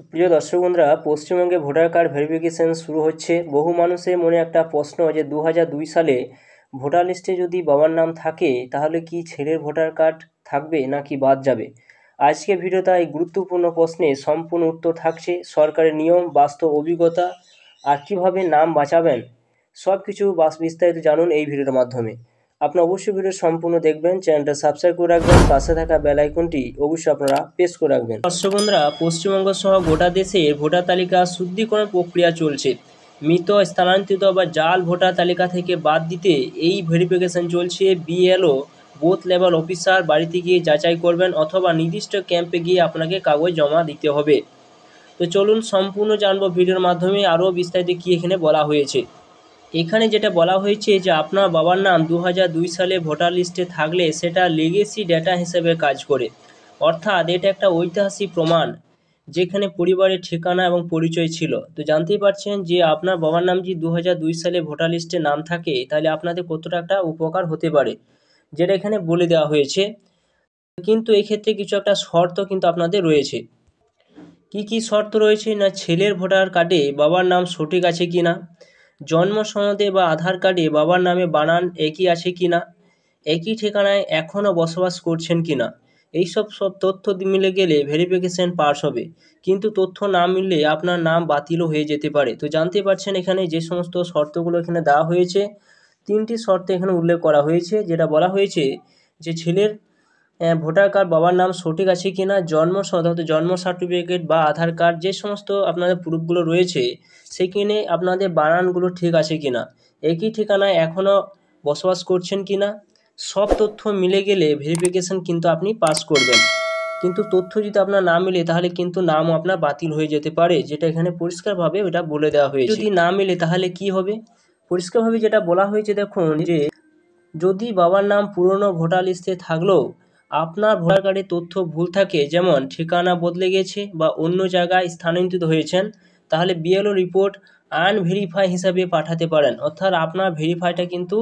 প্রিয় দর্শক বন্ধুরা, পশ্চিমবঙ্গে ভোটার কার্ড ভেরিফিকেশন শুরু হচ্ছে। বহু মানুষের মনে একটা প্রশ্ন যে 2002 সালে ভোটার লিস্টে যদি বাবার নাম থাকে তাহলে কি ছেলের ভোটার কার্ড থাকবে নাকি বাদ যাবে। আজকে ভিডিওতে এই গুরুত্বপূর্ণ প্রশ্নে সম্পূর্ণ উত্তর থাকছে, সরকারের নিয়ম, বাস্তব অভিজ্ঞতা আর কীভাবে নাম বাঁচাবেন সব কিছু বিস্তারিত জানুন এই ভিডিওর মাধ্যমে। আপনি অবশ্যই ভিডিও সম্পূর্ণ দেখবেন, চ্যানেলটা সাবস্ক্রাইব করে রাখবেন, পাশে থাকা বেল আইকনটি অবশ্যই আপনারা প্রেস করে রাখবেন। দর্শক বন্ধুরা, পশ্চিমবঙ্গ সহ গোটা দেশে ভোটার তালিকা শুদ্ধিকরণ প্রক্রিয়া চলছে। মৃত, স্থানান্তরিত বা জাল ভোটার তালিকা থেকে বাদ দিতে এই ভেরিফিকেশন চলছে। বিএলও বুথ লেভেল অফিসার বাড়িতে গিয়ে যাচাই করবেন অথবা নির্দিষ্ট ক্যাম্পে গিয়ে আপনাকে কাগজ জমা দিতে হবে। তো চলুন সম্পূর্ণ জানবো ভিডিওর মাধ্যমে আরও বিস্তারিত কী এখানে বলা হয়েছে। এখানে যেটা বলা হয়েছে যে আপনার বাবার নাম 2002 সালে ভোটার লিস্টে থাকলে সেটা লিগেসি ডেটা হিসেবে কাজ করে। অর্থাৎ এটা একটা ঐতিহাসিক প্রমাণ যেখানে পরিবারের ঠিকানা এবং পরিচয় ছিল। তো জানতেই পারছেন যে আপনার বাবার নাম যদি 2002 সালে ভোটার লিস্টে নাম থাকে তাহলে আপনাদের কতটা একটা উপকার হতে পারে, যেটা এখানে বলে দেওয়া হয়েছে। কিন্তু এক্ষেত্রে কিছু একটা শর্ত কিন্তু আপনাদের রয়েছে। কি কি শর্ত রয়েছে না, ছেলের ভোটার কার্ডে বাবার নাম সঠিক আছে কি না, জন্ম সনদে বা আধার কার্ডে বাবার নামে বানান একই আছে কি না, একই ঠিকানায় এখনও বসবাস করছেন কি না। এইসব তথ্য মিলে গেলে ভেরিফিকেশন পাস হবে, কিন্তু তথ্য না মিললে আপনার নাম বাতিলও হয়ে যেতে পারে। তো জানতে পারছেন এখানে যে সমস্ত শর্তগুলো এখানে দেওয়া হয়েছে, তিনটি শর্ত এখানে উল্লেখ করা হয়েছে। যেটা বলা হয়েছে যে ছেলের ভোটার কার্ড বাবার নাম সঠিক আছে কি না, জন্ম সার্টিফিকেট বা আধার কার্ড যে সমস্ত আপনাদের প্রুফগুলো রয়েছে সেখানে আপনাদের বানানগুলো ঠিক আছে কি না, একই ঠিকানায় এখনও বসবাস করছেন কি না, সব তথ্য মিলে গেলে ভেরিফিকেশন কিন্তু আপনি পাস করবেন। কিন্তু তথ্য যদি আপনার না মিলে তাহলে কিন্তু নামও আপনার বাতিল হয়ে যেতে পারে, যেটা এখানে পরিষ্কারভাবে ওটা বলে দেওয়া হয়েছে। যদি না মিলে তাহলে কি হবে, পরিষ্কারভাবে যেটা বলা হয়েছে দেখুন, যে যদি বাবার নাম পুরনো ভোটার লিস্টে থাকলেও আপনার ভোটার কার্ডে তথ্য ভুল থাকে, যেমন ঠিকানা বদলে গেছে বা অন্য জায়গায় স্থানান্তরিত হয়েছেন, তাহলে বিএলও রিপোর্ট আনভেরিফাই হিসাবে পাঠাতে পারেন। অর্থাৎ আপনার ভেরিফাইটা কিন্তু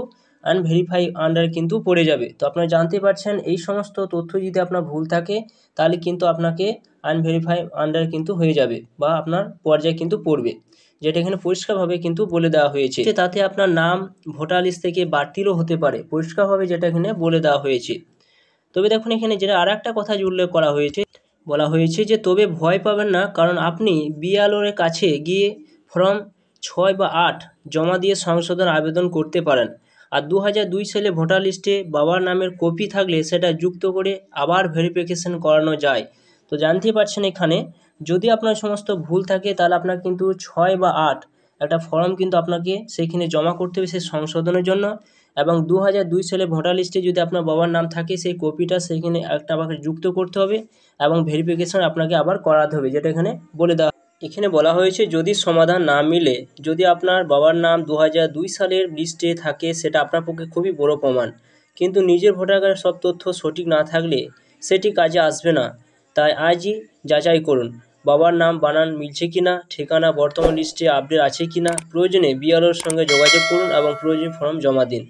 আনভেরিফাই আন্ডারে কিন্তু পড়ে যাবে। তো আপনারা জানতে পারছেন এই সমস্ত তথ্য যদি আপনার ভুল থাকে তাহলে কিন্তু আপনাকে আনভেরিফাই আন্ডারে কিন্তু হয়ে যাবে বা আপনার পর্যায়ে কিন্তু পড়বে, যেটা এখানে পরিষ্কারভাবে কিন্তু বলে দেওয়া হয়েছে। তাতে আপনার নাম ভোটার লিস্ট থেকে বাতিলও হতে পারে, পরিষ্কারভাবে যেটা এখানে বলে দেওয়া হয়েছে। তবে দেখুন এখানে যেটা আর একটা কথা উল্লেখ করা হয়েছে, বলা হয়েছে যে তবে ভয় পাবেন না, কারণ আপনি বিএলওর কাছে গিয়ে ফর্ম 6 বা 8 জমা দিয়ে সংশোধন আবেদন করতে পারেন। আর 2002 সালে ভোটার লিস্টে বাবার নামের কপি থাকলে সেটা যুক্ত করে আবার ভেরিফিকেশন করানো যায়। তো জানতে পারছেন এখানে যদি আপনার সমস্ত ভুল থাকে তাহলে আপনার কিন্তু 6 বা 8 একটা ফর্ম কিন্তু আপনাকে সেইখানে জমা করতে হবে সেই সংশোধনের জন্য। এবং 2002 সালে ভোটার লিস্টে যদি আপনার বাবার নাম থাকে সেই কপিটা সেইখানে একটা আমাকে যুক্ত করতে হবে এবং ভেরিফিকেশন আপনাকে আবার করাতে হবে, যেটা এখানে বলে দেওয়া। এখানে বলা হয়েছে যদি সমাধান না মিলে, যদি আপনার বাবার নাম 2002 সালের লিস্টে থাকে সেটা আপনার পক্ষে খুবই বড় প্রমাণ, কিন্তু নিজের ভোটার কার্ডের সব তথ্য সঠিক না থাকলে সেটি কাজে আসবে না। তাই আজই যাচাই করুন বাবার নাম বানান মিলছে কিনা, ঠিকানা বর্তমান লিস্টে আপডেট আছে কিনা। প্রয়োজনে বিএলওর সঙ্গে যোগাযোগ করুন এবং প্রয়োজনীয় ফর্ম জমা দিন।